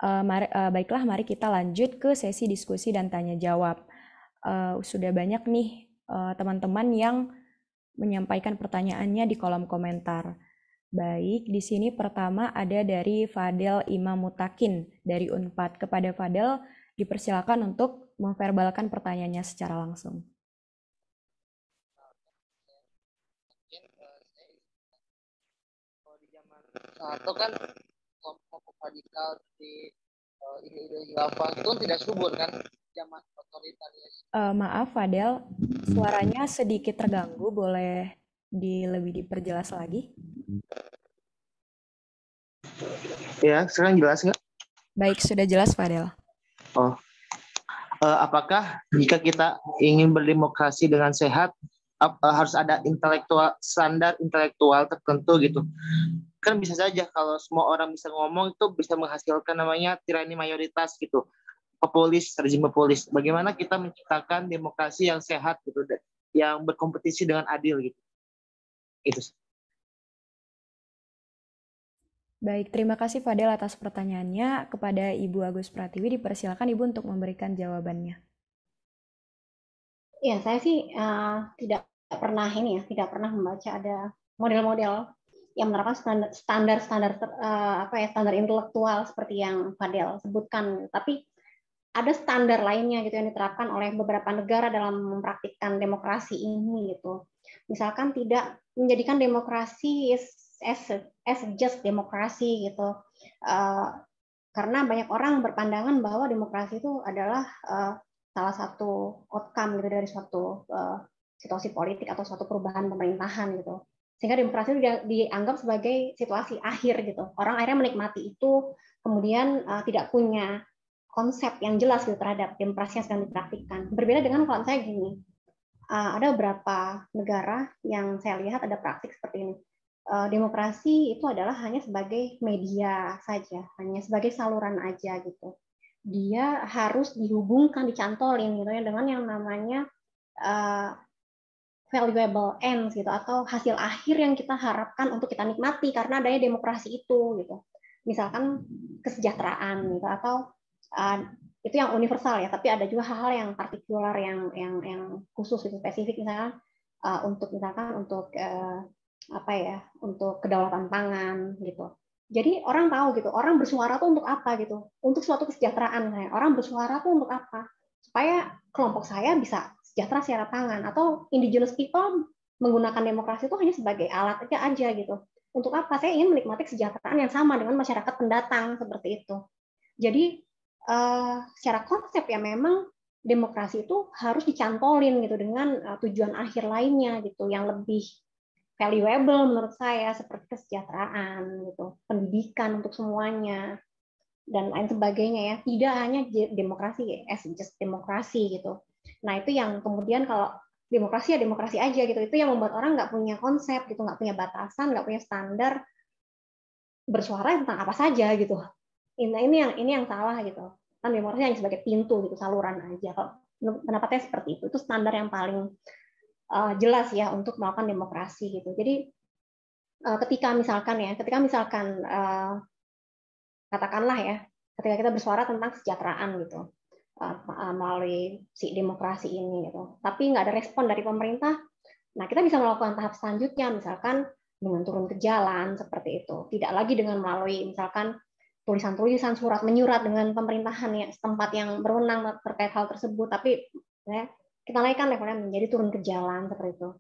Baiklah, mari kita lanjut ke sesi diskusi dan tanya jawab. Sudah banyak nih teman-teman yang menyampaikan pertanyaannya di kolom komentar. Baik, di sini pertama ada dari Fadel Imam Mutakin dari Unpad. Kepada Fadel, dipersilakan untuk memverbalkan pertanyaannya secara langsung. Kalau di zaman Soeharto kan kelompok radikal di ide-ide khilafah itu tidak subur kan zaman otoritaris. Maaf Fadel, suaranya sedikit terganggu, boleh lebih diperjelas lagi? Ya, sekarang jelas nggak? Baik, sudah jelas Fadel. Oh, apakah jika kita ingin berdemokrasi dengan sehat, harus ada standar intelektual tertentu gitu? Kan bisa saja kalau semua orang bisa ngomong itu bisa menghasilkan namanya tirani mayoritas gitu, rezim populis. Bagaimana kita menciptakan demokrasi yang sehat gitu, yang berkompetisi dengan adil gitu? Itu. Baik, terima kasih Fadel atas pertanyaannya. Kepada Ibu Agus Pratiwi, dipersilakan Ibu untuk memberikan jawabannya. Ya, saya sih tidak pernah membaca ada model-model yang menerapkan standar intelektual seperti yang Fadel sebutkan. Tapi ada standar lainnya gitu yang diterapkan oleh beberapa negara dalam mempraktikkan demokrasi ini gitu. Misalkan tidak menjadikan demokrasi as just demokrasi gitu. Karena banyak orang berpandangan bahwa demokrasi itu adalah salah satu outcome gitu dari suatu situasi politik atau suatu perubahan pemerintahan gitu. Sehingga demokrasi itu dianggap sebagai situasi akhir gitu. Orang akhirnya menikmati itu, kemudian tidak punya konsep yang jelas gitu terhadap demokrasi yang sedang dipraktikkan. Berbeda dengan kalau saya gini, ada beberapa negara yang saya lihat ada praktik seperti ini. Demokrasi itu adalah hanya sebagai media saja, hanya sebagai saluran aja gitu. Dia harus dihubungkan, dicantolin gitu ya dengan yang namanya valuable ends gitu atau hasil akhir yang kita harapkan untuk kita nikmati karena adanya demokrasi itu gitu. Misalkan kesejahteraan gitu atau itu yang universal ya, tapi ada juga hal-hal yang partikular yang khusus itu spesifik misalkan untuk untuk kedaulatan pangan gitu. Jadi orang tahu gitu, orang bersuara tuh untuk apa gitu, untuk suatu kesejahteraan. Orang bersuara tuh untuk apa? Supaya kelompok saya bisa sejahtera secara pangan atau indigenous people menggunakan demokrasi itu hanya sebagai alat aja gitu. Untuk apa? Saya ingin menikmati kesejahteraan yang sama dengan masyarakat pendatang seperti itu. Jadi secara konsep ya memang demokrasi itu harus dicantolin gitu dengan tujuan akhir lainnya gitu yang lebih valuable menurut saya seperti kesejahteraan gitu, pendidikan untuk semuanya dan lain sebagainya ya. Tidak hanya demokrasi as just demokrasi gitu. Nah itu yang kemudian kalau demokrasi ya demokrasi aja gitu, itu yang membuat orang nggak punya konsep gitu, nggak punya batasan, nggak punya standar bersuara tentang apa saja gitu. Ini yang salah gitu. Kan demokrasi hanya sebagai pintu gitu, saluran aja. Kalau pendapatnya seperti itu standar yang paling jelas ya untuk melakukan demokrasi gitu. Jadi ketika misalkan katakanlah ya, ketika kita bersuara tentang kesejahteraan gitu melalui si demokrasi ini gitu, tapi nggak ada respon dari pemerintah, nah kita bisa melakukan tahap selanjutnya, misalkan dengan turun ke jalan seperti itu, tidak lagi dengan melalui misalkan tulisan-tulisan, surat menyurat dengan pemerintahan ya setempat yang berwenang terkait hal tersebut, tapi ya, kita naikkan levelnya menjadi turun ke jalan seperti itu.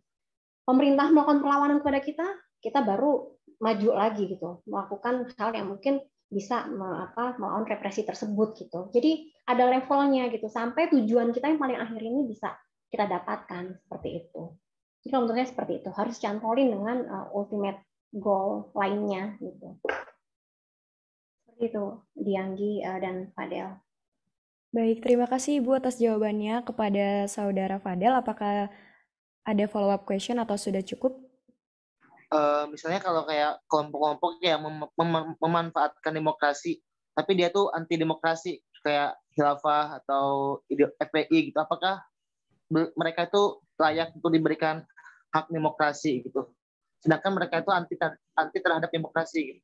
Pemerintah melakukan perlawanan kepada kita, kita baru maju lagi gitu, melakukan hal yang mungkin bisa melawan represi tersebut gitu. Jadi ada levelnya gitu sampai tujuan kita yang paling akhir ini bisa kita dapatkan seperti itu. Jadi kalau menurut saya seperti itu, harus cantolin dengan ultimate goal lainnya gitu. Seperti itu, Dianggi dan Fadel. Baik, terima kasih Ibu atas jawabannya. Kepada Saudara Fadel, apakah ada follow up question atau sudah cukup? Misalnya kalau kayak kelompok-kelompok yang memanfaatkan demokrasi, tapi dia tuh anti demokrasi, kayak khilafah atau FPI gitu, apakah mereka itu layak untuk diberikan hak demokrasi gitu? Sedangkan mereka itu anti terhadap demokrasi gitu.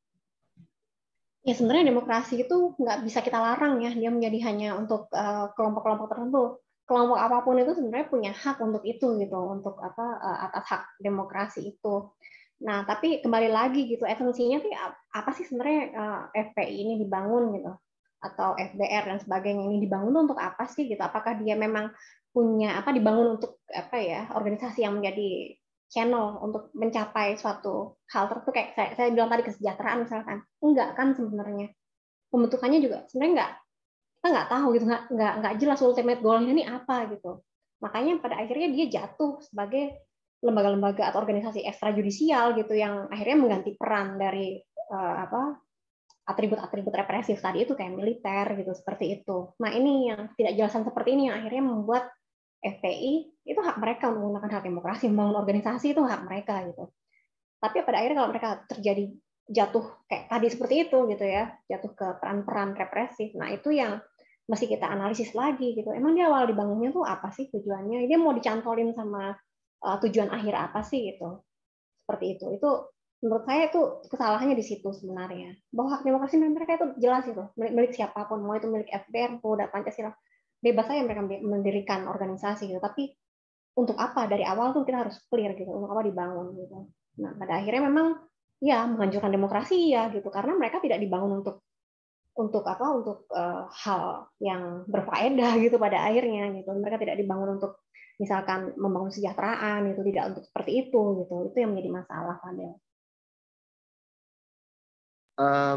Ya sebenarnya demokrasi itu nggak bisa kita larang ya, dia menjadi hanya untuk kelompok-kelompok tertentu. Kelompok apapun itu sebenarnya punya hak untuk itu gitu, untuk atas hak demokrasi itu. Nah, tapi kembali lagi gitu, esensinya sih apa sih sebenarnya FPI ini dibangun gitu, atau FBR dan sebagainya ini dibangun tuh untuk apa sih gitu? Apakah dia memang punya dibangun untuk apa ya, organisasi yang menjadi channel untuk mencapai suatu hal tertentu kayak saya bilang tadi kesejahteraan misalkan? Enggak kan sebenarnya. Pembentukannya juga sebenarnya kita nggak tahu gitu, nggak jelas ultimate goalnya ini apa gitu. Makanya pada akhirnya dia jatuh sebagai lembaga-lembaga atau organisasi ekstrajudisial gitu yang akhirnya mengganti peran dari atribut-atribut represif tadi itu kayak militer gitu seperti itu. Nah ini yang tidak jelasan seperti ini yang akhirnya membuat FPI itu hak mereka untuk menggunakan hak demokrasi, membangun organisasi itu hak mereka gitu. Tapi pada akhirnya kalau mereka terjadi jatuh kayak tadi seperti itu gitu ya, jatuh ke peran-peran represif. Nah itu yang mesti kita analisis lagi gitu. Emang dia awal dibangunnya tuh apa sih tujuannya? Dia mau dicantolin sama tujuan akhir apa sih gitu? Seperti itu. Itu menurut saya itu kesalahannya di situ sebenarnya. Bahwa hak demokrasi mereka itu jelas itu milik siapapun, mau itu milik FBR, Pemuda Pancasila, bebas saja mereka mendirikan organisasi gitu. Tapi untuk apa dari awal tuh kita harus clear gitu, untuk apa dibangun gitu. Nah pada akhirnya memang ya menghancurkan demokrasi ya gitu, karena mereka tidak dibangun untuk hal yang berfaedah gitu pada akhirnya gitu. Mereka tidak dibangun untuk misalkan membangun kesejahteraan itu, tidak untuk seperti itu gitu. Itu yang menjadi masalah Fadel.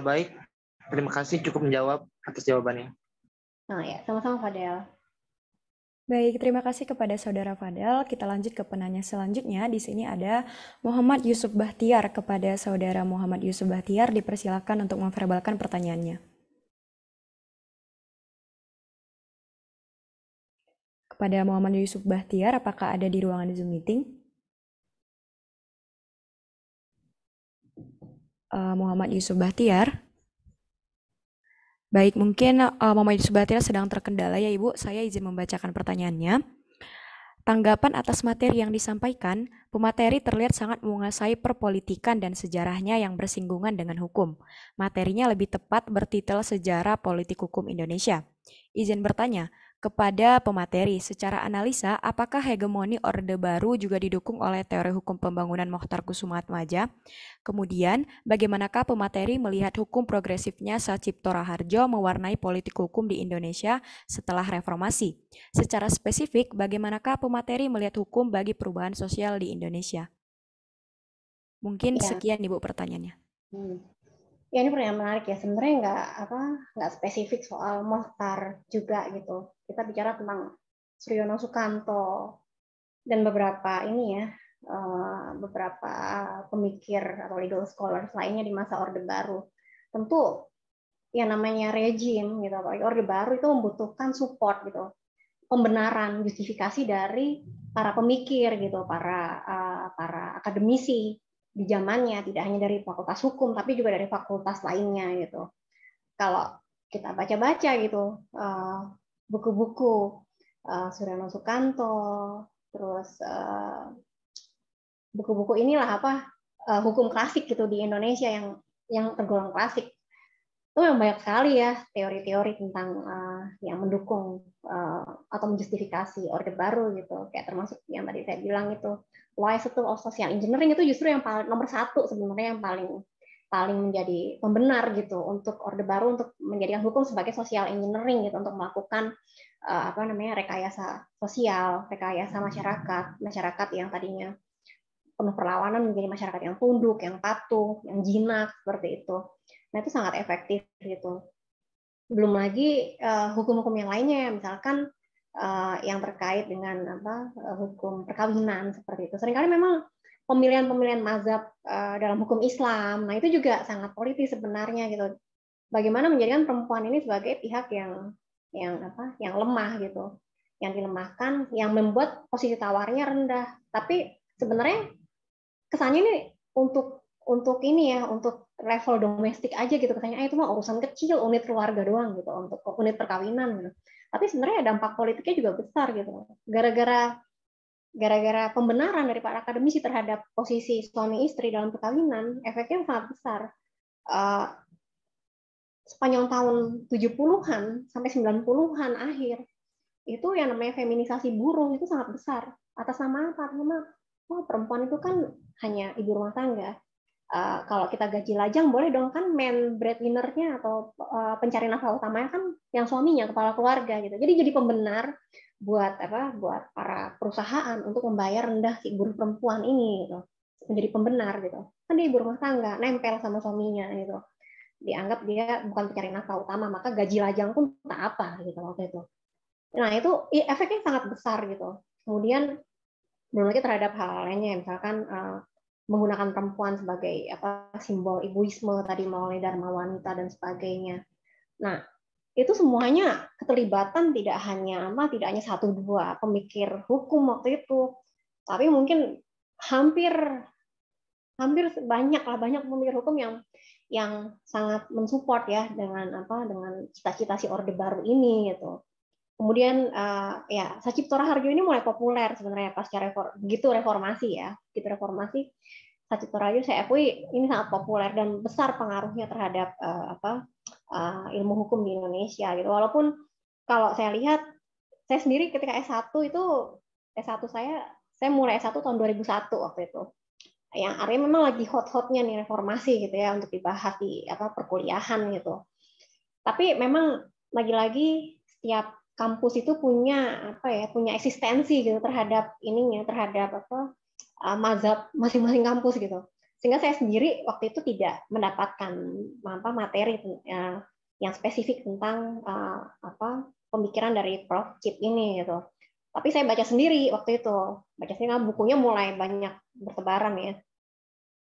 Baik, terima kasih cukup menjawab atas jawabannya. Nah ya, sama-sama Fadel. Baik, terima kasih kepada Saudara Fadel. Kita lanjut ke penanya selanjutnya. Di sini ada Muhammad Yusuf Bahtiar. Kepada Saudara Muhammad Yusuf Bahtiar, dipersilakan untuk memverbalkan pertanyaannya. Kepada Muhammad Yusuf Bahtiar, apakah ada di ruangan Zoom meeting? Muhammad Yusuf Bahtiar. Baik, mungkin Muhammad Yusuf Bahtiar sedang terkendala ya Ibu. Saya izin membacakan pertanyaannya. Tanggapan atas materi yang disampaikan, pemateri terlihat sangat menguasai perpolitikan dan sejarahnya yang bersinggungan dengan hukum. Materinya lebih tepat bertitel Sejarah Politik Hukum Indonesia. Izin bertanya, kepada pemateri, secara analisa, apakah hegemoni Orde Baru juga didukung oleh teori hukum pembangunan Mokhtar Kusumaatmadja? Kemudian, bagaimanakah pemateri melihat hukum progresifnya Sacipto Raharjo mewarnai politik hukum di Indonesia setelah reformasi? Secara spesifik, bagaimanakah pemateri melihat hukum bagi perubahan sosial di Indonesia? Mungkin Ya. sekian Ibu pertanyaannya. Ya ini pertanyaan menarik ya. Sebenarnya nggak spesifik soal Mohtar juga gitu. Kita bicara tentang Suryono Sukanto dan beberapa beberapa pemikir atau legal scholars lainnya di masa Orde Baru. Tentu yang namanya rejim gitu, apalagi Orde Baru itu membutuhkan support gitu, pembenaran, justifikasi dari para pemikir gitu, para akademisi di zamannya, tidak hanya dari fakultas hukum tapi juga dari fakultas lainnya gitu. Kalau kita baca-baca gitu buku-buku Suryono Sukanto, terus buku-buku inilah hukum klasik gitu di Indonesia yang tergolong klasik, itu yang banyak sekali ya teori-teori tentang yang mendukung atau menjustifikasi Orde Baru gitu, kayak termasuk yang tadi saya bilang itu why of social engineering itu justru yang paling nomor satu sebenarnya, yang paling menjadi pembenar gitu untuk Orde Baru untuk menjadikan hukum sebagai social engineering gitu, untuk melakukan rekayasa sosial, rekayasa masyarakat yang tadinya penuh perlawanan menjadi masyarakat yang tunduk, yang patuh, yang jinak seperti itu. Nah itu sangat efektif gitu. Belum lagi hukum-hukum yang lainnya, misalkan yang terkait dengan hukum perkawinan seperti itu. Seringkali memang pemilihan-pemilihan mazhab dalam hukum Islam, nah itu juga sangat politis sebenarnya gitu. Bagaimana menjadikan perempuan ini sebagai pihak yang lemah gitu, yang dilemahkan, yang membuat posisi tawarnya rendah. Tapi sebenarnya kesannya ini untuk level domestik aja gitu, kesannya itu mah urusan kecil, unit keluarga doang gitu, untuk unit perkawinan gitu. Tapi sebenarnya dampak politiknya juga besar gitu, gara-gara pembenaran dari para akademisi terhadap posisi suami istri dalam perkawinan, efeknya sangat besar. sepanjang tahun 70-an sampai 90-an akhir, itu yang namanya feminisasi buruh itu sangat besar. Atas nama apa? Atas nama, oh, perempuan itu kan hanya ibu rumah tangga. Kalau kita gaji lajang boleh dong kan main breadwinner-nya atau pencari nafkah utamanya kan yang suaminya, kepala keluarga gitu. Jadi pembenar buat apa? Buat para perusahaan untuk membayar rendah si buruh perempuan ini gitu. Menjadi pembenar gitu. Kan dia ibu rumah tangga, nempel sama suaminya gitu. Dianggap dia bukan pencari nafkah utama, maka gaji lajang pun tak apa gitu waktu itu. Nah, itu efeknya sangat besar gitu. Kemudian belum lagi terhadap hal lainnya, misalkan menggunakan perempuan sebagai apa simbol ibuisme tadi melalui dharma wanita dan sebagainya. Nah, itu semuanya keterlibatan tidak hanya satu dua pemikir hukum waktu itu, tapi mungkin hampir hampir banyak pemikir hukum yang sangat mensupport ya dengan cita-cita si Orde Baru ini gitu. Kemudian ya Sacipto Raharjo ini mulai populer sebenarnya pasca reformasi ya, gitu reformasi. Sacipto Raharjo saya akui ini sangat populer dan besar pengaruhnya terhadap ilmu hukum di Indonesia gitu. Walaupun kalau saya lihat saya sendiri ketika S1 itu S1 saya mulai S1 tahun 2001 waktu itu. Yang artinya memang lagi hot-hotnya nih reformasi gitu ya untuk dibahas di perkuliahan gitu. Tapi memang lagi-lagi setiap kampus itu punya eksistensi gitu terhadap mazhab masing-masing kampus gitu. Sehingga saya sendiri waktu itu tidak mendapatkan materi yang spesifik tentang pemikiran dari Prof. Cip ini gitu. Tapi saya baca sendiri waktu itu, bukunya mulai banyak bertebaran ya.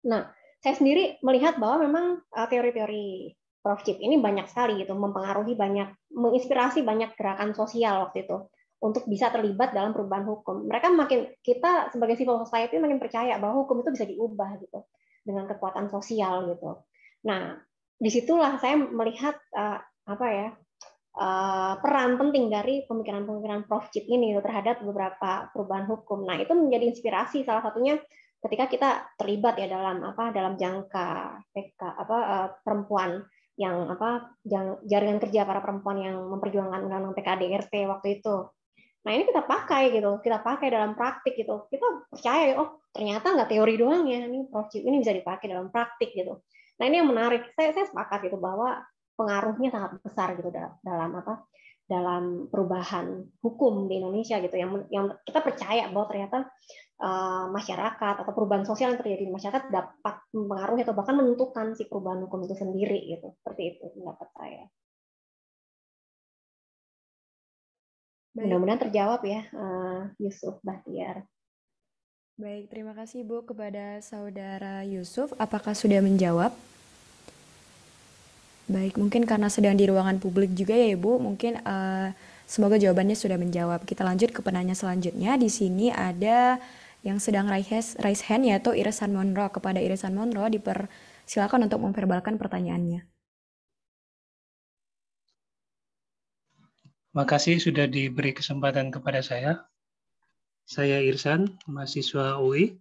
Nah, saya sendiri melihat bahwa memang teori-teori Prof. Cip ini banyak sekali gitu, menginspirasi banyak gerakan sosial waktu itu untuk bisa terlibat dalam perubahan hukum. Kita sebagai civil society makin percaya bahwa hukum itu bisa diubah gitu dengan kekuatan sosial gitu. Nah, disitulah saya melihat peran penting dari pemikiran-pemikiran Prof. Cip ini terhadap beberapa perubahan hukum. Nah, itu menjadi inspirasi salah satunya ketika kita terlibat ya dalam jangka perempuan yang jaringan kerja para perempuan yang memperjuangkan undang-undang PKDRT waktu itu. Nah, ini kita pakai dalam praktik gitu. Kita percaya oh ternyata nggak teori doang ya, ini Prof. Cip ini bisa dipakai dalam praktik gitu. Nah, ini yang menarik. Saya sepakat gitu bahwa pengaruhnya sangat besar gitu dalam perubahan hukum di Indonesia gitu yang kita percaya bahwa ternyata masyarakat atau perubahan sosial yang terjadi di masyarakat dapat mempengaruhi atau bahkan menentukan si perubahan hukum itu sendiri gitu. Seperti itu pendapat saya. Mudah-mudahan terjawab ya, Yusuf Bahtiar. Baik, terima kasih Bu kepada Saudara Yusuf. Apakah sudah menjawab? Baik, mungkin karena sedang di ruangan publik juga ya Ibu, mungkin semoga jawabannya sudah menjawab. Kita lanjut ke penanya selanjutnya. Di sini ada yang sedang raise hand yaitu Irisan Monroe. Kepada Irisan Monroe dipersilakan untuk memverbalkan pertanyaannya. Makasih sudah diberi kesempatan kepada saya. Saya Irsan, mahasiswa UI.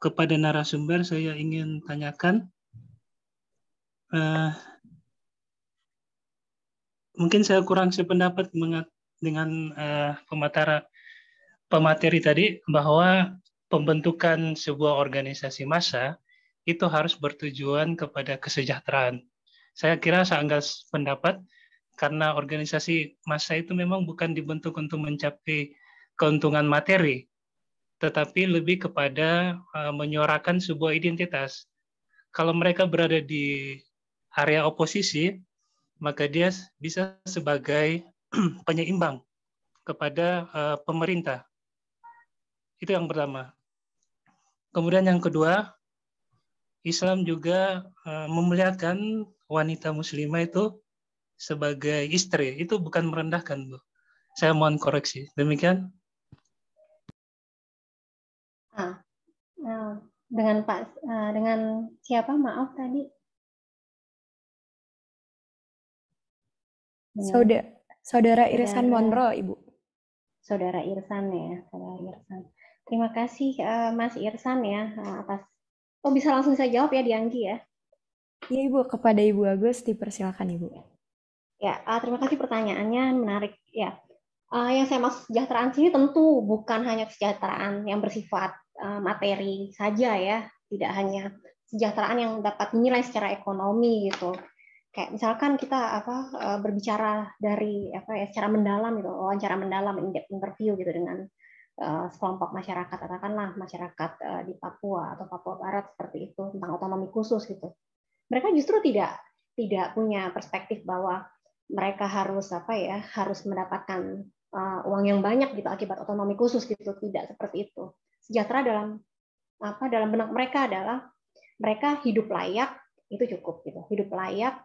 Kepada narasumber saya ingin tanyakan, mungkin saya kurang sependapat dengan pemateri tadi bahwa pembentukan sebuah organisasi massa itu harus bertujuan kepada kesejahteraan. Saya kira sangat pendapat karena organisasi massa itu memang bukan dibentuk untuk mencapai keuntungan materi, tetapi lebih kepada menyuarakan sebuah identitas. Kalau mereka berada di area oposisi, maka dia bisa sebagai penyeimbang kepada pemerintah. Itu yang pertama. Kemudian yang kedua, Islam juga memuliakan wanita muslimah itu sebagai istri. Itu bukan merendahkan, Bu. Saya mohon koreksi. Demikian. Dengan siapa? Maaf tadi. Saudara Irisan Monroe, Ibu. Saudara Irsan ya, Saudara Irsan. Terima kasih Mas Irsan ya atas. Oh, bisa langsung saya jawab ya, Dianggi ya. Iya Ibu, kepada Ibu Agus dipersilakan Ibu. Ya, terima kasih pertanyaannya, menarik. Ya, yang saya maksud kesejahteraan sini tentu bukan hanya kesejahteraan yang bersifat materi saja ya, tidak hanya kesejahteraan yang dapat dinilai secara ekonomi gitu. Kayak misalkan kita berbicara dari secara mendalam gitu, wawancara mendalam, in-depth interview gitu dengan sekelompok masyarakat, katakanlah masyarakat di Papua atau Papua Barat seperti itu tentang otonomi khusus gitu. Mereka justru tidak punya perspektif bahwa mereka harus harus mendapatkan uang yang banyak gitu akibat otonomi khusus gitu, tidak seperti itu. Sejahtera dalam benak mereka adalah mereka hidup layak, itu cukup gitu, hidup layak,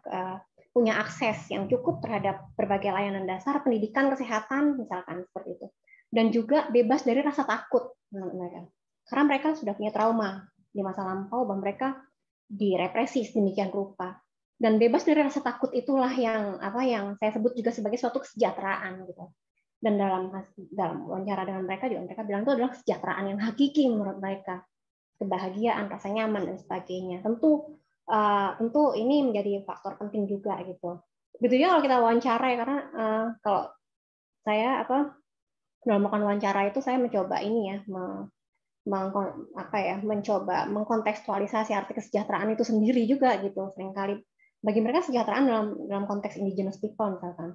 punya akses yang cukup terhadap berbagai layanan dasar, pendidikan, kesehatan misalkan seperti itu, dan juga bebas dari rasa takut menurut mereka, karena mereka sudah punya trauma di masa lampau bahwa mereka direpresi sedemikian rupa, dan bebas dari rasa takut itulah yang saya sebut juga sebagai suatu kesejahteraan gitu. Dan dalam wawancara dengan mereka juga mereka bilang itu adalah kesejahteraan yang hakiki menurut mereka, kebahagiaan, rasa nyaman dan sebagainya. Tentu ini menjadi faktor penting juga gitu. Begitu juga kalau kita wawancara ya, karena kalau saya dalam melakukan wawancara itu saya mencoba ini ya, mencoba mengkontekstualisasi arti kesejahteraan itu sendiri juga gitu. Seringkali bagi mereka kesejahteraan dalam konteks indigenous people misalkan,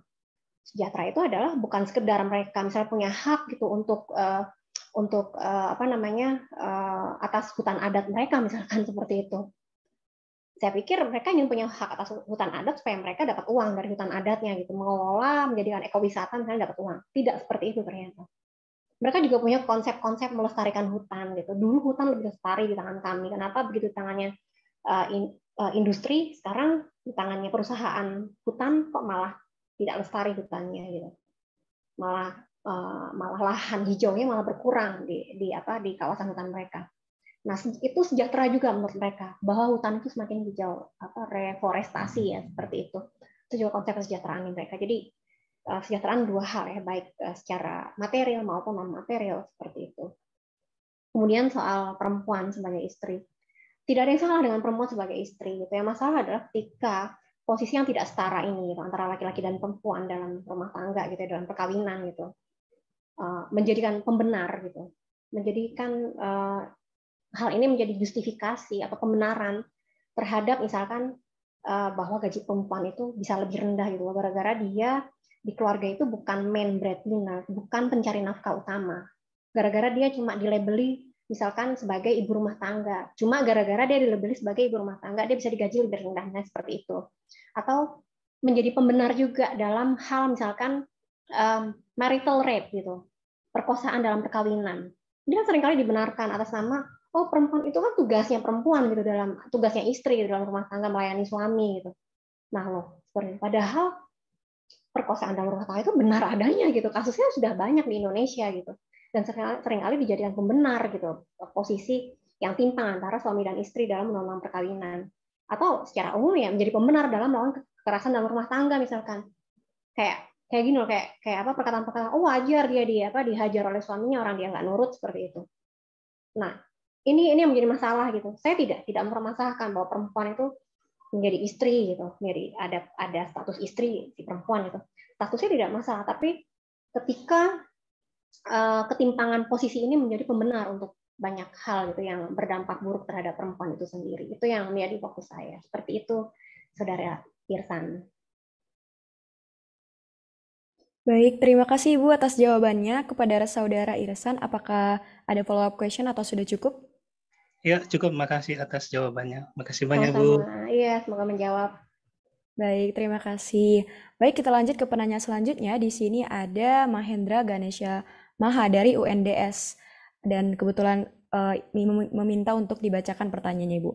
sejahtera itu adalah bukan sekedar mereka misalnya punya hak gitu untuk atas hutan adat mereka misalkan seperti itu. Saya pikir mereka ingin punya hak atas hutan adat supaya mereka dapat uang dari hutan adatnya gitu, mengelola, menjadikan ekowisata misalnya dapat uang. Tidak seperti itu ternyata. Mereka juga punya konsep-konsep melestarikan hutan gitu. Dulu hutan lebih lestari di tangan kami. Kenapa begitu di tangannya industri, sekarang di tangannya perusahaan hutan kok malah tidak lestari hutannya gitu. Malah lahan hijaunya malah berkurang di kawasan hutan mereka. Nah, itu sejahtera juga menurut mereka bahwa hutan itu semakin hijau, reforestasi ya seperti itu. Itu juga konsep kesejahteraan mereka. Jadi kesejahteraan dua hal ya, baik secara material maupun non material seperti itu. Kemudian soal perempuan sebagai istri, tidak ada yang salah dengan perempuan sebagai istri. Gitu. Yang masalah adalah ketika posisi yang tidak setara ini gitu, antara laki-laki dan perempuan dalam rumah tangga gitu, dalam perkawinan gitu, menjadikan pembenar gitu, menjadikan hal ini menjadi justifikasi atau pembenaran terhadap misalkan bahwa gaji perempuan itu bisa lebih rendah gitu, gara-gara dia di keluarga itu bukan main breadwinner, bukan pencari nafkah utama, gara-gara dia cuma dilabeli misalkan sebagai ibu rumah tangga, cuma gara-gara dia dilabeli sebagai ibu rumah tangga dia bisa digaji lebih rendah, nah seperti itu. Atau menjadi pembenar juga dalam hal misalkan marital rape gitu, perkosaan dalam perkawinan. Dia seringkali dibenarkan atas nama perempuan itu kan tugasnya perempuan gitu, dalam tugasnya istri dalam rumah tangga melayani suami gitu. Nah seperti padahal perkosaan dalam rumah tangga itu benar adanya gitu, kasusnya sudah banyak di Indonesia gitu, dan seringkali dijadikan pembenar gitu posisi yang timpang antara suami dan istri dalam undang-undang perkawinan, atau secara umum ya menjadi pembenar dalam melakukan kekerasan dalam rumah tangga misalkan, kayak gini loh, kayak perkataan-perkataan wajar dia dihajar oleh suaminya, orang dia nggak nurut seperti itu. Nah ini yang menjadi masalah gitu. Saya tidak mempermasalahkan bahwa perempuan itu menjadi istri gitu, menjadi ada status istri si perempuan itu, statusnya tidak masalah. Tapi ketika ketimpangan posisi ini menjadi pembenar untuk banyak hal gitu yang berdampak buruk terhadap perempuan itu sendiri, itu yang menjadi fokus saya. Seperti itu, Saudara Irsan. Baik, terima kasih Ibu atas jawabannya. Kepada Saudara Irsan, apakah ada follow-up question atau sudah cukup? Ya, cukup. Makasih atas jawabannya. Makasih banyak, Bu. Sama-sama. Iya, semoga menjawab. Baik, terima kasih. Baik, kita lanjut ke penanya selanjutnya. Di sini ada Mahendra Ganesha Maha dari UNDS. Dan kebetulan meminta untuk dibacakan pertanyaannya, Ibu.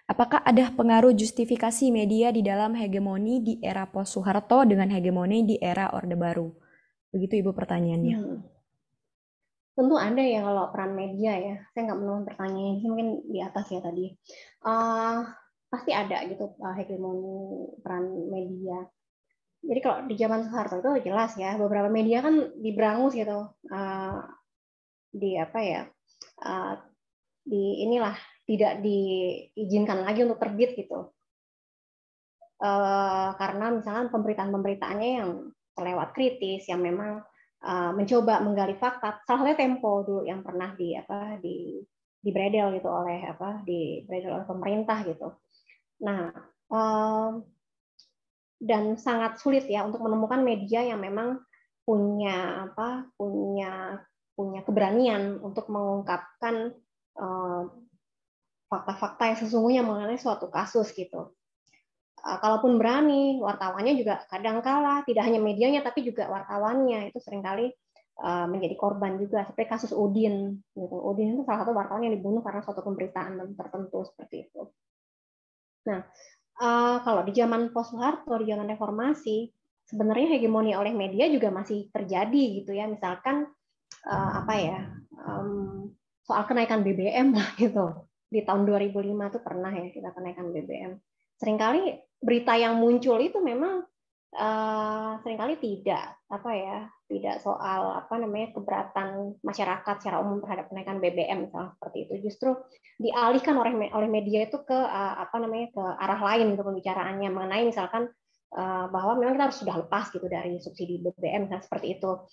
Apakah ada pengaruh justifikasi media di dalam hegemoni di era post-Soeharto dengan hegemoni di era Orde Baru? Begitu Ibu pertanyaannya. Tentu ada ya kalau peran media ya. Saya nggak menemukan pertanyaan ini, mungkin di atas ya tadi. Pasti ada gitu hegemoni peran media. Jadi kalau di zaman Soeharto itu jelas ya, beberapa media kan diberangus gitu, di inilah tidak diizinkan lagi untuk terbit gitu. karena misalnya pemberitaan-pemberitaannya yang terlewat kritis, yang memang mencoba menggali fakta. Salah satunya Tempo dulu yang pernah dibredel gitu dibredel oleh pemerintah gitu. Nah, dan sangat sulit ya untuk menemukan media yang memang punya keberanian untuk mengungkapkan fakta-fakta yang sesungguhnya mengenai suatu kasus gitu. Kalaupun berani, wartawannya juga kadang kala, tidak hanya medianya tapi juga wartawannya itu seringkali menjadi korban juga, seperti kasus Udin. Gitu. Udin itu salah satu wartawan yang dibunuh karena suatu pemberitaan tertentu seperti itu. Nah, kalau di zaman post-Soeharto, di zaman reformasi, sebenarnya hegemoni oleh media juga masih terjadi gitu ya. Misalkan soal kenaikan BBM lah gitu. Di tahun 2005 itu pernah ya kita kenaikan BBM. Seringkali berita yang muncul itu memang seringkali tidak soal keberatan masyarakat secara umum terhadap kenaikan BBM misalnya seperti itu, justru dialihkan oleh media itu ke ke arah lain untuk pembicaraannya mengenai misalkan bahwa memang kita harus sudah lepas gitu dari subsidi BBM misalnya seperti itu.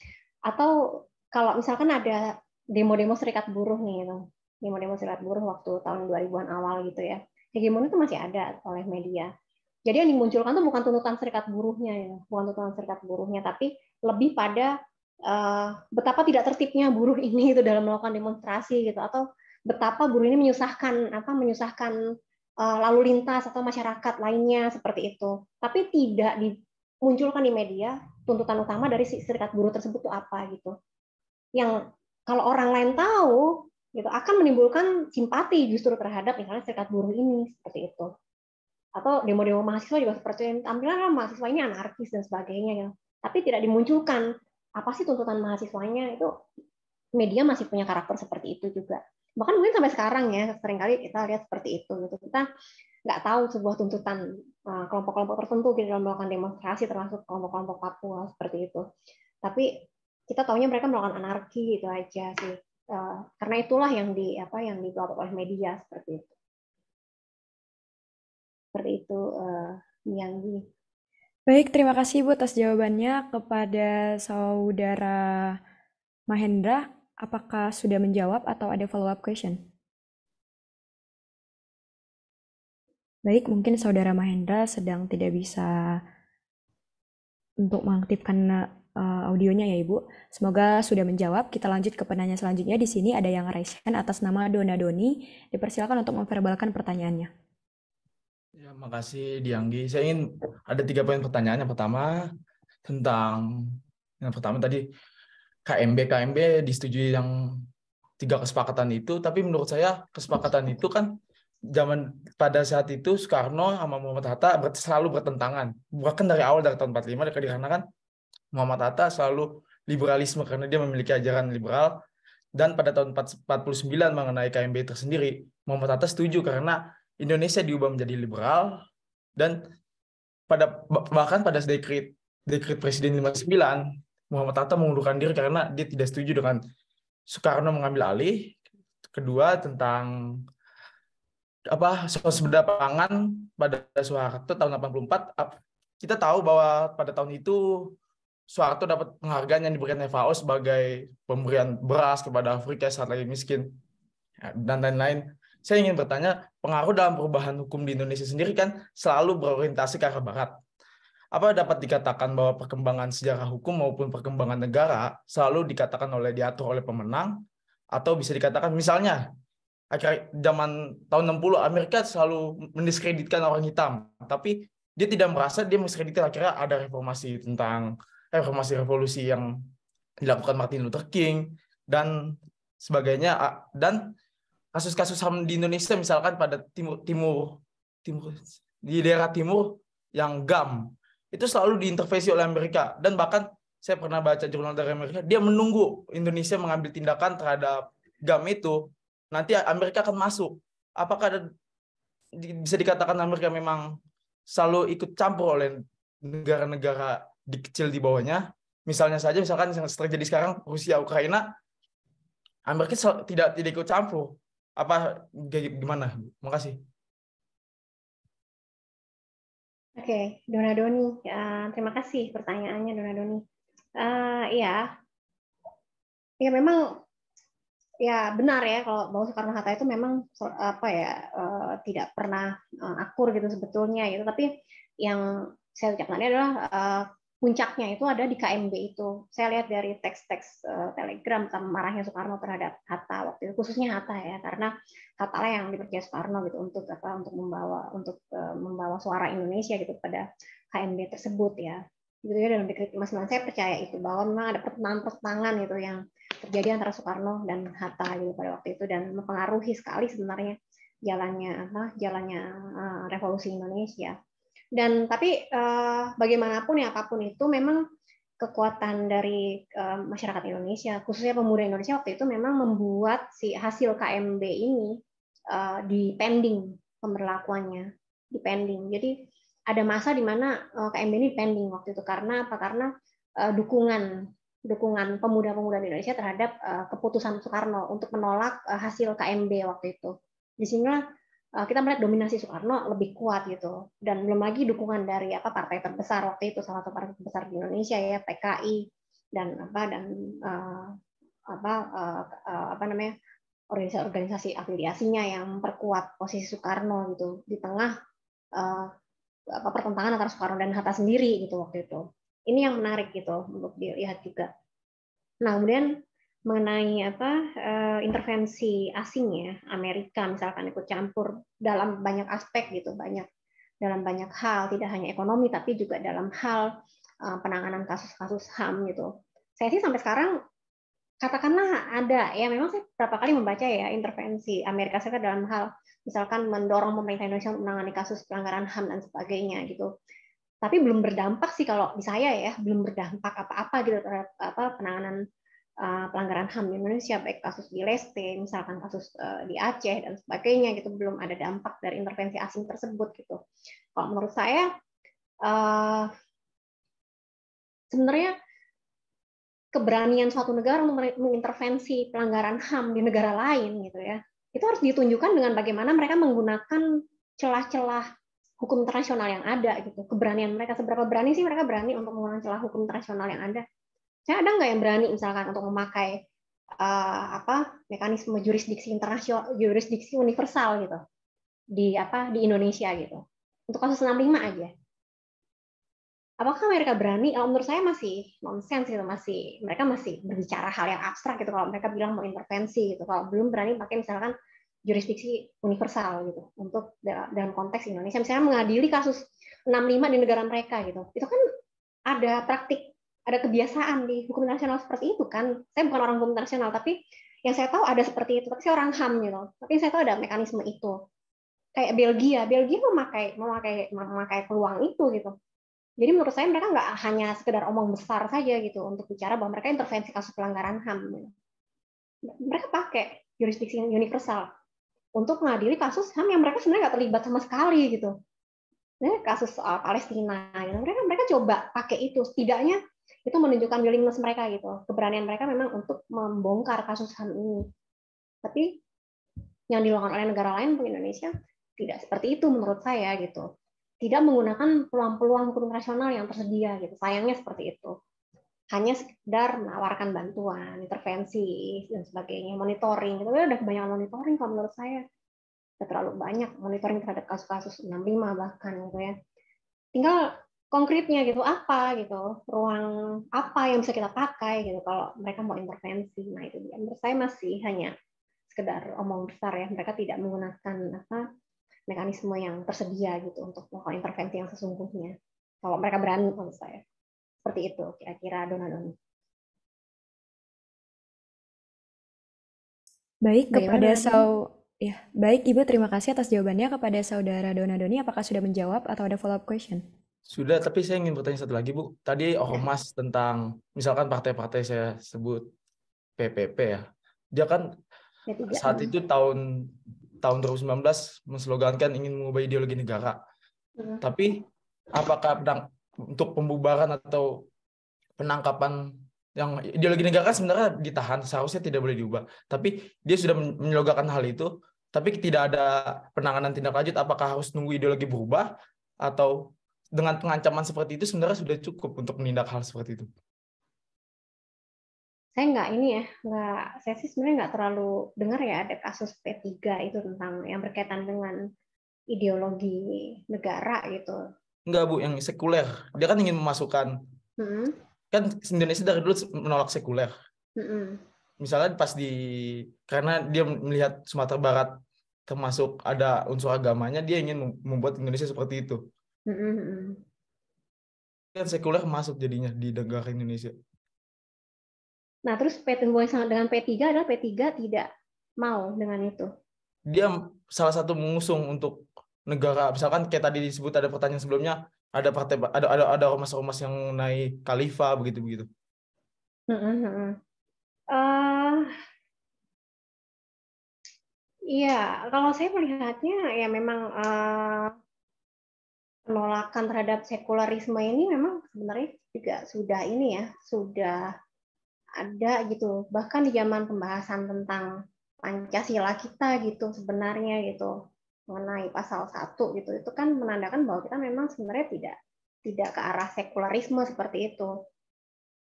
Atau kalau misalkan ada demo-demo serikat buruh nih gitu. Demo-demo serikat buruh waktu tahun 2000-an awal gitu ya. Hegemoni itu masih ada oleh media. Jadi yang dimunculkan itu bukan tuntutan serikat buruhnya ya, bukan tuntutan serikat buruhnya, tapi lebih pada betapa tidak tertibnya buruh ini itu dalam melakukan demonstrasi gitu, atau betapa buruh ini menyusahkan lalu lintas atau masyarakat lainnya seperti itu. Tapi tidak dimunculkan di media tuntutan utama dari serikat buruh tersebut itu apa gitu. Yang kalau orang lain tahu gitu akan menimbulkan simpati justru terhadap misalnya serikat buruh ini seperti itu. Atau demo-demo mahasiswa juga seperti yang tampilan mahasiswa ini anarkis dan sebagainya ya. Tapi tidak dimunculkan apa sih tuntutan mahasiswanya, itu media masih punya karakter seperti itu juga. Bahkan mungkin sampai sekarang ya seringkali kita lihat seperti itu gitu. Kita nggak tahu sebuah tuntutan kelompok-kelompok tertentu gitu dalam melakukan demonstrasi, termasuk kelompok-kelompok Papua seperti itu. Tapi kita taunya mereka melakukan anarki itu aja sih. Karena itulah yang dibawa oleh media seperti itu. Seperti itu, Yanggi. Baik, terima kasih Bu atas jawabannya. Kepada Saudara Mahendra, apakah sudah menjawab atau ada follow-up question? Baik, mungkin Saudara Mahendra sedang tidak bisa untuk mengaktifkan audionya ya Ibu. Semoga sudah menjawab. Kita lanjut ke penanya selanjutnya. Di sini ada yang raise hand atas nama Dona Doni. Dipersilakan untuk memverbalkan pertanyaannya. Ya, makasih Dianggi. Saya ingin ada 3 poin pertanyaan. Yang pertama tadi KMB disetujui yang 3 kesepakatan itu, tapi menurut saya kesepakatan itu kan pada saat itu Soekarno sama Muhammad Hatta selalu bertentangan. Bahkan dari awal dari tahun 45 dikarenakan Muhammad Hatta selalu liberalisme karena dia memiliki ajaran liberal, dan pada tahun 49 mengenai KMB tersendiri Muhammad Hatta setuju karena Indonesia diubah menjadi liberal, dan bahkan pada dekret Presiden 59 Muhammad Hatta mengundurkan diri karena dia tidak setuju dengan Soekarno mengambil alih. Kedua, tentang swasembada pangan pada Soeharto tahun 84. Kita tahu bahwa pada tahun itu Soeharto dapat penghargaan yang diberikan FAO sebagai pemberian beras kepada Afrika saat lagi miskin dan lain-lain. Saya ingin bertanya, pengaruh dalam perubahan hukum di Indonesia sendiri kan selalu berorientasi ke arah barat. Apa dapat dikatakan bahwa perkembangan sejarah hukum maupun perkembangan negara selalu diatur oleh pemenang, atau bisa dikatakan misalnya akhir zaman tahun 60 Amerika selalu mendiskreditkan orang hitam, tapi dia tidak merasa dia mendiskreditkan. Akhirnya ada reformasi revolusi yang dilakukan Martin Luther King dan sebagainya, dan kasus-kasus HAM di Indonesia misalkan pada timur di daerah timur yang GAM itu selalu diintervensi oleh Amerika, dan bahkan saya pernah baca jurnal dari Amerika, dia menunggu Indonesia mengambil tindakan terhadap GAM itu, nanti Amerika akan masuk. Apakah bisa dikatakan Amerika memang selalu ikut campur oleh negara-negara kecil di bawahnya? Misalnya saja, misalkan yang terjadi sekarang Rusia Ukraina, Amerika tidak ikut campur. Apa gimana? Makasih. Oke, Dona Doni, terima kasih pertanyaannya Dona Doni. Ya, ya memang ya benar ya kalau bahwa Soekarno-Hatta itu memang tidak pernah akur gitu sebetulnya gitu. Tapi yang saya ucapkan adalah puncaknya itu ada di KMB itu. Saya lihat dari teks-teks telegram tentang marahnya Soekarno terhadap Hatta waktu itu, khususnya Hatta ya, karena Hatta lah yang dipercaya Soekarno gitu untuk membawa suara Indonesia gitu pada KMB tersebut ya. Gitu ya, dalam dekret 59 saya percaya itu bahwa memang ada pertentangan gitu yang terjadi antara Soekarno dan Hatta gitu pada waktu itu, dan mempengaruhi sekali sebenarnya jalannya revolusi Indonesia. Dan tapi bagaimanapun ya apapun itu memang kekuatan dari masyarakat Indonesia, khususnya pemuda Indonesia waktu itu memang membuat si hasil KMB ini dipending pemberlakuannya, dipending. Jadi ada masa di mana KMB ini pending waktu itu karena apa? Karena dukungan pemuda-pemuda di Indonesia terhadap keputusan Soekarno untuk menolak hasil KMB waktu itu. Di sinilah kita melihat dominasi Soekarno lebih kuat gitu, dan belum lagi dukungan dari partai terbesar waktu itu, salah satu partai terbesar di Indonesia ya, PKI dan organisasi afiliasinya yang memperkuat posisi Soekarno gitu di tengah pertentangan antara Soekarno dan Hatta sendiri gitu waktu itu. Ini yang menarik gitu untuk dilihat juga. Nah, kemudian mengenai intervensi asing ya, Amerika misalkan ikut campur dalam banyak aspek gitu, dalam banyak hal, tidak hanya ekonomi tapi juga dalam hal penanganan kasus-kasus HAM gitu. Saya sih sampai sekarang katakanlah ada ya, memang saya beberapa kali membaca ya intervensi Amerika Serikat dalam hal misalkan mendorong pemerintah Indonesia untuk menangani kasus pelanggaran HAM dan sebagainya gitu. Tapi belum berdampak sih kalau di saya ya, belum berdampak apa-apa gitu terhadap penanganan pelanggaran HAM di Indonesia, baik kasus di Leste, misalkan kasus di Aceh dan sebagainya gitu, belum ada dampak dari intervensi asing tersebut gitu. Kalau menurut saya sebenarnya keberanian suatu negara untuk mengintervensi pelanggaran HAM di negara lain gitu ya, itu harus ditunjukkan dengan bagaimana mereka menggunakan celah-celah hukum internasional yang ada gitu. Keberanian mereka, seberapa berani sih mereka berani untuk menggunakan celah hukum internasional yang ada. Saya ada nggak yang berani misalkan untuk memakai mekanisme jurisdiksi internasional, jurisdiksi universal gitu di Indonesia gitu untuk kasus 65 aja. Apakah mereka berani? Menurut saya masih nonsens gitu, mereka masih berbicara hal yang abstrak gitu kalau mereka bilang mau intervensi gitu. Kalau belum berani pakai misalkan jurisdiksi universal gitu untuk dalam konteks Indonesia, misalnya mengadili kasus 65 di negara mereka gitu. Itu kan ada praktik, ada kebiasaan di hukum internasional seperti itu kan. Saya bukan orang hukum internasional, tapi yang saya tahu ada seperti itu. Tapi saya orang HAM gitu. Tapi yang saya tahu ada mekanisme itu. Kayak Belgia memakai peluang itu gitu. Jadi menurut saya mereka nggak hanya sekedar omong besar saja gitu untuk bicara bahwa mereka intervensi kasus pelanggaran HAM. Mereka pakai jurisdiksi universal untuk mengadili kasus HAM yang mereka sebenarnya nggak terlibat sama sekali gitu. Nah, kasus Palestina, gitu. mereka coba pakai itu. Setidaknya itu menunjukkan willingness mereka gitu, keberanian mereka memang untuk membongkar kasus HAM ini. Tapi yang dilakukan oleh negara lain untuk Indonesia tidak seperti itu menurut saya gitu. Tidak menggunakan peluang-peluang hukum internasional yang tersedia gitu. Sayangnya seperti itu. Hanya sekedar menawarkan bantuan, intervensi dan sebagainya, monitoring. Gitu. Udah kebanyakan monitoring kalau menurut saya. Udah terlalu banyak monitoring terhadap kasus-kasus 65 bahkan gitu ya. Tinggal konkretnya gitu apa gitu, ruang apa yang bisa kita pakai gitu kalau mereka mau intervensi. Nah itu dia. Menurut saya masih hanya sekedar omong besar ya. Mereka tidak menggunakan mekanisme yang tersedia gitu untuk melakukan intervensi yang sesungguhnya. Kalau mereka berani menurut saya. Seperti itu kira-kira Dona Doni. Baik, baik Ibu, terima kasih atas jawabannya. Kepada Saudara Dona Doni, apakah sudah menjawab atau ada follow-up question? Sudah, tapi saya ingin bertanya satu lagi, Bu. Tadi Ormas tentang, misalkan partai-partai saya sebut PPP ya. Dia kan saat itu tahun 2019 menslogankan ingin mengubah ideologi negara. Tapi apakah untuk pembubaran atau penangkapan yang ideologi negara sebenarnya ditahan, seharusnya tidak boleh diubah. Tapi dia sudah menylogankan hal itu, tapi tidak ada penanganan tindak lanjut. Apakah harus nunggu ideologi berubah atau dengan pengancaman seperti itu sebenarnya sudah cukup untuk menindak hal seperti itu. Saya sih sebenarnya nggak terlalu dengar ya ada kasus P3 itu tentang yang berkaitan dengan ideologi negara gitu. Enggak, Bu, yang sekuler. Dia kan ingin memasukkan, kan Indonesia dari dulu menolak sekuler. Misalnya karena dia melihat Sumatera Barat termasuk ada unsur agamanya, dia ingin membuat Indonesia seperti itu. Kan sekuler masuk jadinya di negara Indonesia. Nah, terus hubungannya dengan P3 adalah P3 tidak mau dengan itu. Dia salah satu mengusung untuk negara, misalkan kayak tadi disebut ada pertanyaan sebelumnya, ada partai, ada ormas-ormas yang naik khalifah begitu. Iya, kalau saya melihatnya ya memang penolakan terhadap sekularisme ini memang sebenarnya juga sudah ada gitu. Bahkan di zaman pembahasan tentang Pancasila kita gitu sebenarnya gitu mengenai pasal 1 gitu. Itu kan menandakan bahwa kita memang sebenarnya tidak ke arah sekularisme seperti itu.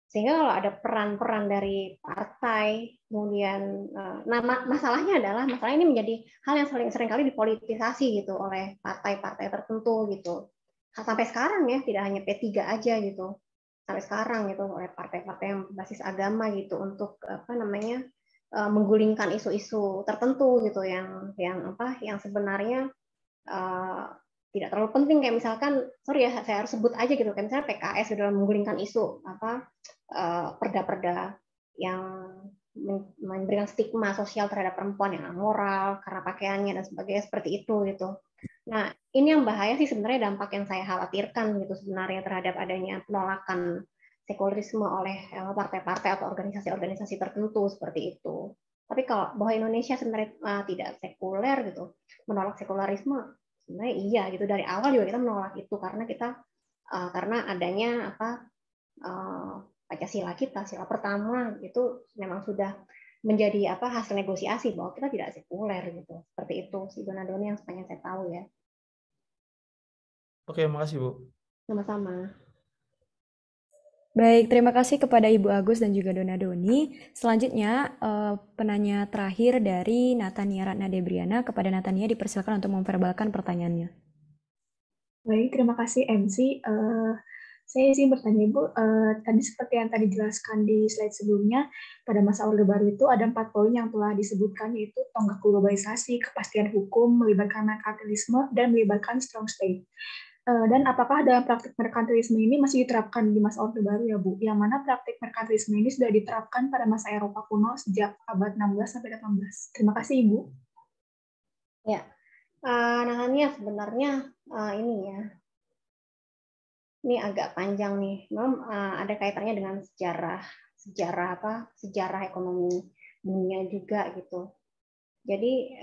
Sehingga kalau ada peran-peran dari partai, kemudian masalahnya ini menjadi hal yang seringkali dipolitisasi gitu oleh partai-partai tertentu gitu. Sampai sekarang ya, tidak hanya P3 aja gitu. Sampai sekarang gitu oleh partai-partai yang berbasis agama gitu untuk menggulingkan isu-isu tertentu gitu yang sebenarnya tidak terlalu penting, kayak misalkan saya harus sebut aja gitu, kayak misalnya PKS dalam menggulingkan isu perda-perda yang memberikan stigma sosial terhadap perempuan yang amoral karena pakaiannya dan sebagainya seperti itu gitu. Nah, ini yang bahaya sih sebenarnya, dampak yang saya khawatirkan gitu sebenarnya terhadap adanya penolakan sekularisme oleh partai-partai atau organisasi-organisasi tertentu seperti itu. Tapi kalau bahwa Indonesia sebenarnya tidak sekuler gitu, menolak sekularisme sebenarnya iya gitu, dari awal juga kita menolak itu karena adanya Pancasila kita, sila pertama itu memang sudah menjadi hasil negosiasi bahwa kita tidak sekuler gitu. Seperti itu si Donadoni yang sepanjang saya tahu ya. Oke, makasih Bu. Sama-sama. Baik, terima kasih kepada Ibu Agus dan juga Donadoni. Selanjutnya, penanya terakhir dari Natania Ratna Debriana. Kepada Natania dipersilakan untuk memverbalkan pertanyaannya. Baik, terima kasih MC. Saya izin bertanya Ibu, tadi seperti yang tadi dijelaskan di slide sebelumnya, pada masa Orde Baru itu ada 4 poin yang telah disebutkan, yaitu tonggak globalisasi, kepastian hukum, melibatkan merkantilisme, dan melibatkan strong state. Dan apakah dalam praktik merkantilisme ini masih diterapkan di masa Orde Baru ya Bu? Yang mana praktik merkantilisme ini sudah diterapkan pada masa Eropa kuno sejak abad 16 sampai 18. Terima kasih Ibu. Ya, Natania sebenarnya ini agak panjang nih. Memang ada kaitannya dengan sejarah ekonomi dunia juga gitu. Jadi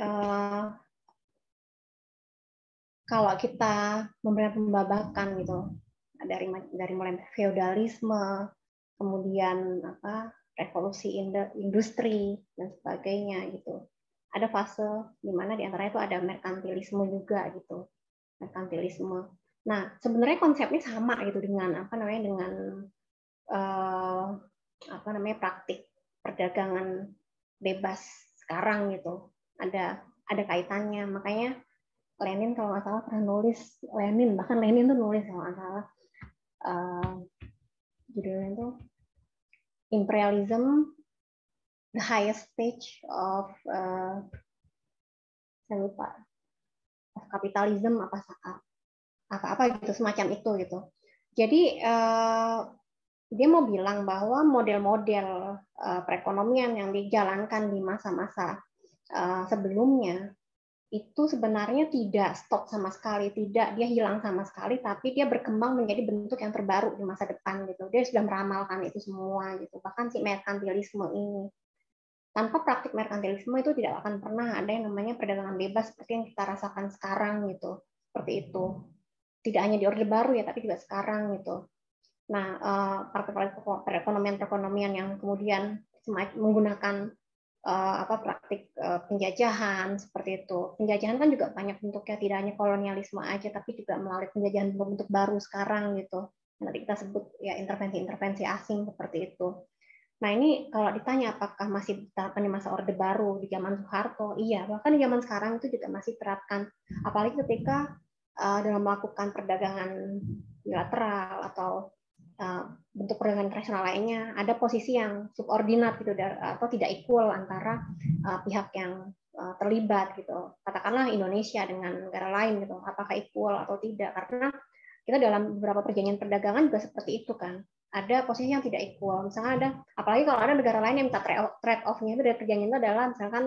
kalau kita memberikan pembabakan gitu dari mulai feodalisme, kemudian revolusi industri dan sebagainya gitu. Ada fase di mana di antara itu ada merkantilisme juga gitu. Merkantilisme. Nah, sebenarnya konsepnya sama gitu dengan praktik perdagangan bebas sekarang gitu. Ada kaitannya. Makanya Lenin kalau nggak salah pernah nulis, bahkan Lenin tuh nulis kalau nggak salah, judulnya itu Imperialism, the highest stage of saya lupa, of capitalism apa gitu, semacam itu gitu. Jadi dia mau bilang bahwa model-model perekonomian yang dijalankan di masa-masa sebelumnya itu sebenarnya tidak stop sama sekali, dia hilang sama sekali, tapi dia berkembang menjadi bentuk yang terbaru di masa depan gitu. Dia sudah meramalkan itu semua gitu. Bahkan si merkantilisme ini, tanpa praktik merkantilisme itu tidak akan pernah ada yang namanya perdagangan bebas seperti yang kita rasakan sekarang gitu. Seperti itu. Tidak hanya di Orde Baru ya, tapi juga sekarang gitu. Nah, perekonomian yang kemudian menggunakan praktik penjajahan seperti itu. Penjajahan kan juga banyak bentuknya, tidak hanya kolonialisme aja, tapi juga melalui penjajahan bentuk baru sekarang gitu. Nanti kita sebut ya intervensi-intervensi asing seperti itu. Nah ini kalau ditanya apakah masih diterapkan di masa Orde Baru di zaman Soeharto, iya. Bahkan di zaman sekarang itu juga masih diterapkan. Apalagi ketika dalam melakukan perdagangan bilateral atau bentuk perdagangan internasional lainnya, ada posisi yang subordinat gitu atau tidak equal antara pihak yang terlibat gitu. Katakanlah Indonesia dengan negara lain gitu, apakah equal atau tidak? Karena kita dalam beberapa perjanjian perdagangan juga seperti itu kan. Ada posisi yang tidak equal. Misalnya ada, apalagi kalau ada negara lain yang minta trade off-nya itu dari perjanjian itu adalah misalkan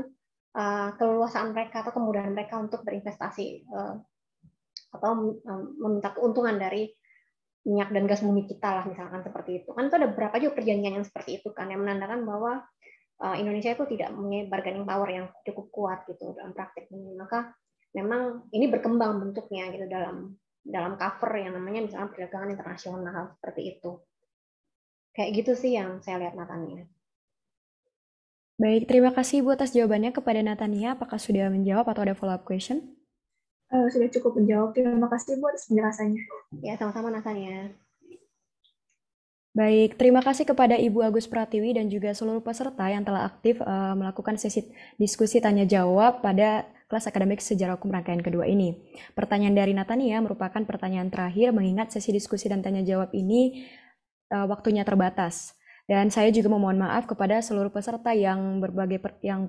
keleluasaan mereka atau kemudahan mereka untuk berinvestasi atau meminta keuntungan dari minyak dan gas bumi kita lah misalkan seperti itu. Kan itu ada beberapa juga perjanjian yang seperti itu kan yang menandakan bahwa Indonesia itu tidak mempunyai bargaining power yang cukup kuat gitu dalam praktek ini. Maka memang ini berkembang bentuknya gitu dalam cover yang namanya misalnya perdagangan internasional seperti itu. Kayak gitu sih yang saya lihat Natania. Baik, terima kasih Ibu atas jawabannya kepada Natania. Apakah sudah menjawab atau ada follow up question? Sudah cukup menjawab. Terima kasih Bu atas penjelasannya. Ya, sama-sama Natania. Baik, terima kasih kepada Ibu Agus Pratiwi dan juga seluruh peserta yang telah aktif melakukan sesi diskusi tanya jawab pada kelas akademik sejarah hukum rangkaian kedua ini. Pertanyaan dari Natania merupakan pertanyaan terakhir mengingat sesi diskusi dan tanya jawab ini waktunya terbatas. Dan saya juga memohon maaf kepada seluruh peserta yang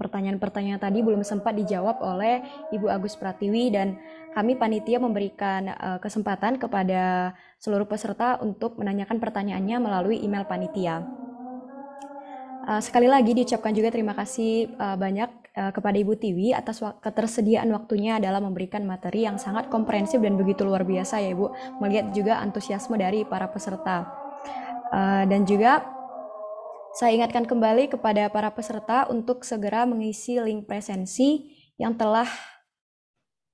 pertanyaan-pertanyaan tadi belum sempat dijawab oleh Ibu Agus Pratiwi, dan kami panitia memberikan kesempatan kepada seluruh peserta untuk menanyakan pertanyaannya melalui email panitia. Sekali lagi diucapkan juga terima kasih banyak kepada Ibu Tiwi atas ketersediaan waktunya dalam memberikan materi yang sangat komprehensif dan begitu luar biasa ya Ibu, melihat juga antusiasme dari para peserta. Dan juga saya ingatkan kembali kepada para peserta untuk segera mengisi link presensi yang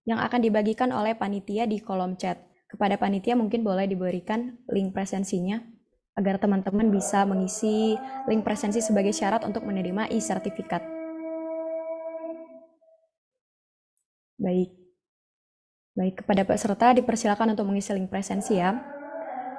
akan dibagikan oleh panitia di kolom chat. Kepada panitia mungkin boleh diberikan link presensinya agar teman-teman bisa mengisi link presensi sebagai syarat untuk menerima e-sertifikat. Baik, kepada peserta dipersilakan untuk mengisi link presensi ya.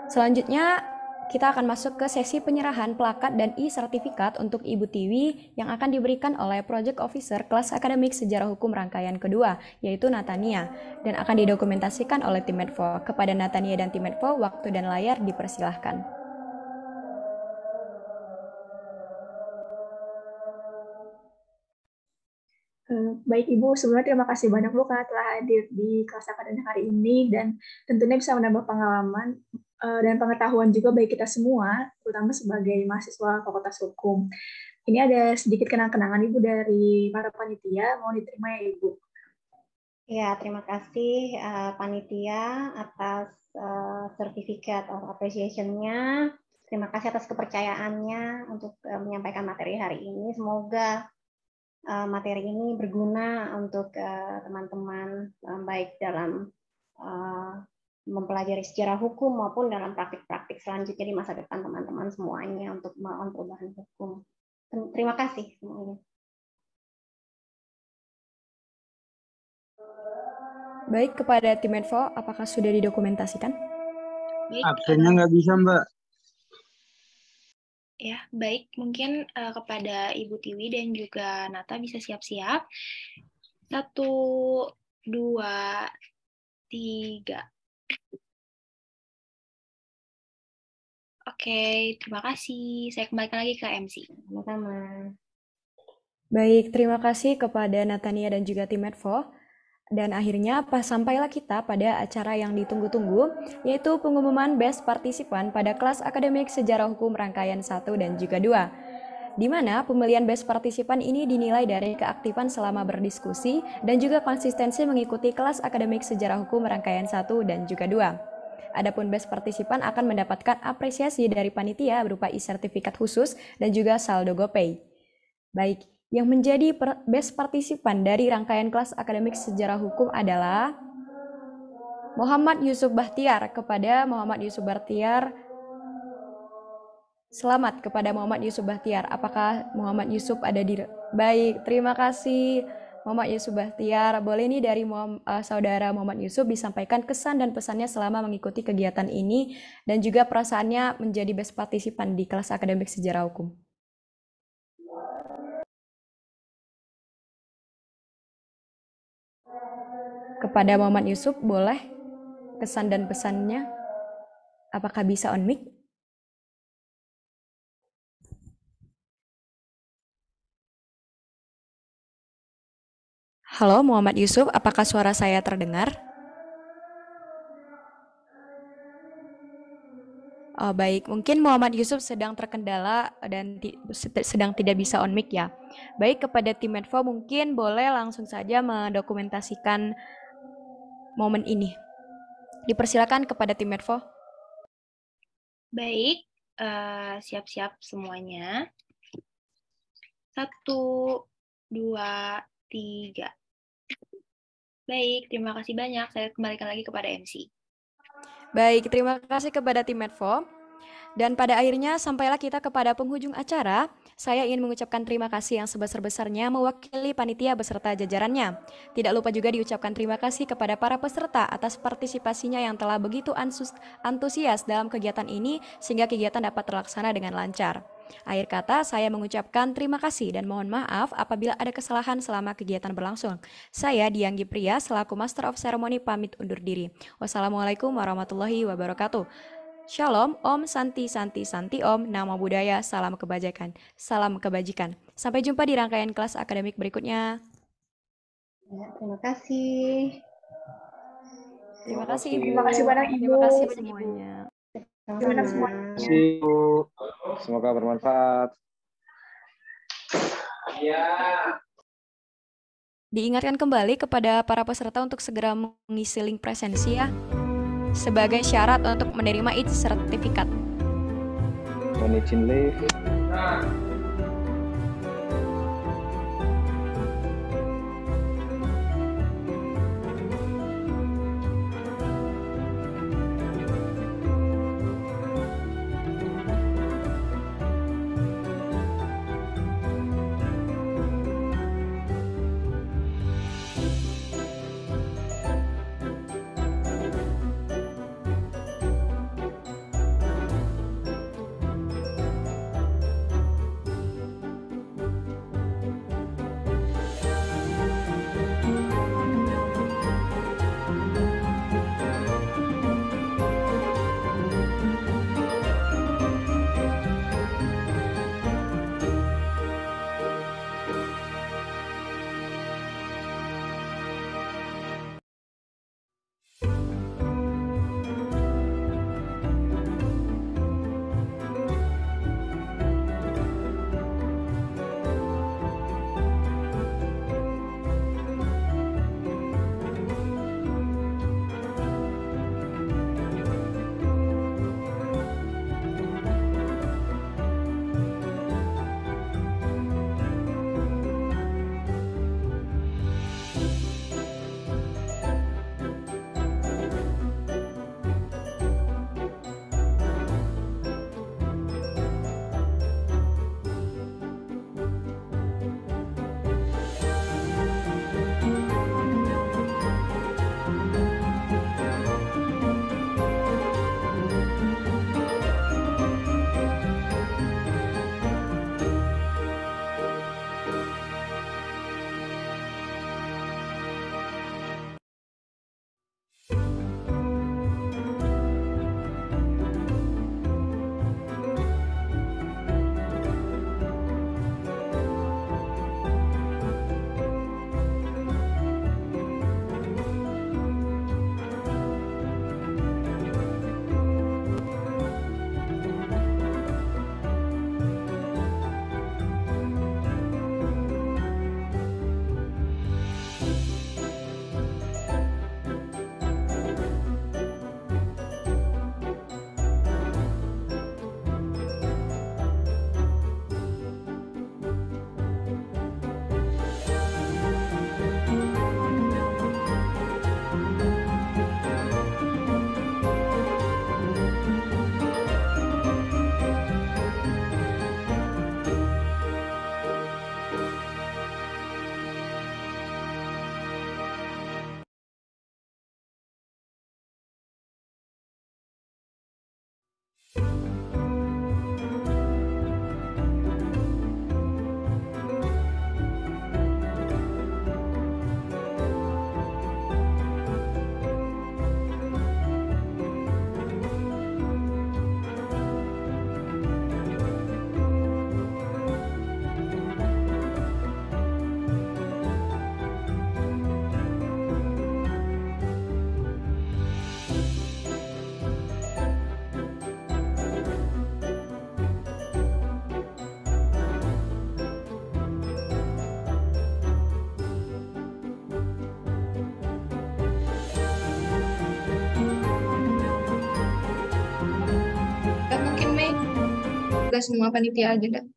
Selanjutnya kita akan masuk ke sesi penyerahan plakat dan e-sertifikat untuk Ibu Tiwi yang akan diberikan oleh Project Officer kelas akademik sejarah hukum rangkaian kedua, yaitu Natania, dan akan didokumentasikan oleh tim Medfo. Kepada Natania dan tim Medfo, waktu dan layar dipersilahkan. Baik Ibu, sebelumnya terima kasih banyak Bu karena telah hadir di kelas akademik hari ini dan tentunya bisa menambah pengalaman dan pengetahuan juga bagi kita semua, terutama sebagai mahasiswa Fakultas Hukum. Ini ada sedikit kenang-kenangan Ibu dari para panitia, mohon diterima ya Ibu. Ya, terima kasih panitia atas sertifikat of appreciation-nya. Terima kasih atas kepercayaannya untuk menyampaikan materi hari ini. Semoga materi ini berguna untuk teman-teman baik dalam mempelajari sejarah hukum maupun dalam praktik-praktik selanjutnya di masa depan teman-teman semuanya untuk melakukan perubahan hukum. Terima kasih semuanya. Baik, kepada tim Medfo, apakah sudah didokumentasikan? Absennya nggak bisa, Mbak. Ya, baik. Mungkin kepada Ibu Tiwi dan juga Nata bisa siap-siap. 1, 2, 3. Oke, terima kasih. Saya kembalikan lagi ke MC. Sama-sama. Baik, terima kasih kepada Natania dan juga tim Medfo. Dan akhirnya sampailah kita pada acara yang ditunggu-tunggu, yaitu pengumuman best partisipan pada kelas akademik sejarah hukum rangkaian 1 dan juga 2. Di mana pemilihan best partisipan ini dinilai dari keaktifan selama berdiskusi dan juga konsistensi mengikuti kelas akademik sejarah hukum rangkaian 1 dan juga 2. Adapun best partisipan akan mendapatkan apresiasi dari panitia berupa e-sertifikat khusus dan juga saldo GoPay. Baik, yang menjadi best partisipan dari rangkaian kelas akademik sejarah hukum adalah Muhammad Yusuf Bahtiar. Kepada Muhammad Yusuf Bahtiar, Selamat kepada Muhammad Yusuf Bahtiar. Apakah Muhammad Yusuf ada di... Baik, terima kasih Muhammad Yusuf Bahtiar. Boleh nih dari saudara Muhammad Yusuf disampaikan kesan dan pesannya selama mengikuti kegiatan ini dan juga perasaannya menjadi best partisipan di kelas akademik sejarah hukum. Kepada Muhammad Yusuf, boleh kesan dan pesannya? Apakah bisa on mic? Halo Muhammad Yusuf, apakah suara saya terdengar? Oh, baik, mungkin Muhammad Yusuf sedang terkendala dan sedang tidak bisa on mic ya. Baik, kepada tim Medfo mungkin boleh langsung saja mendokumentasikan momen ini. Dipersilakan kepada tim Medfo. Baik, siap-siap semuanya. 1, 2, 3. Baik, terima kasih banyak. Saya kembalikan lagi kepada MC. Baik, terima kasih kepada tim Medfo. Dan pada akhirnya sampailah kita kepada penghujung acara. Saya ingin mengucapkan terima kasih yang sebesar-besarnya mewakili panitia beserta jajarannya. Tidak lupa juga diucapkan terima kasih kepada para peserta atas partisipasinya yang telah begitu antusias dalam kegiatan ini sehingga kegiatan dapat terlaksana dengan lancar. Akhir kata, saya mengucapkan terima kasih dan mohon maaf apabila ada kesalahan selama kegiatan berlangsung. Saya Dianggi Priya selaku Master of Ceremony pamit undur diri. Wassalamualaikum warahmatullahi wabarakatuh. Shalom, Om, Santi, Santi, Santi, Om, Namo Buddhaya, salam kebajikan. Salam kebajikan. Sampai jumpa di rangkaian kelas akademik berikutnya. Ya, terima kasih. Terima kasih Ibu. Terima kasih banyak Ibu. Terima kasih semuanya. Terima kasih semuanya. Terima kasih, Bu. Semoga bermanfaat. Diingatkan kembali kepada para peserta untuk segera mengisi link presensi ya, sebagai syarat untuk menerima sertifikat. Mohon izin live. oleh semua panitia aja, Dak.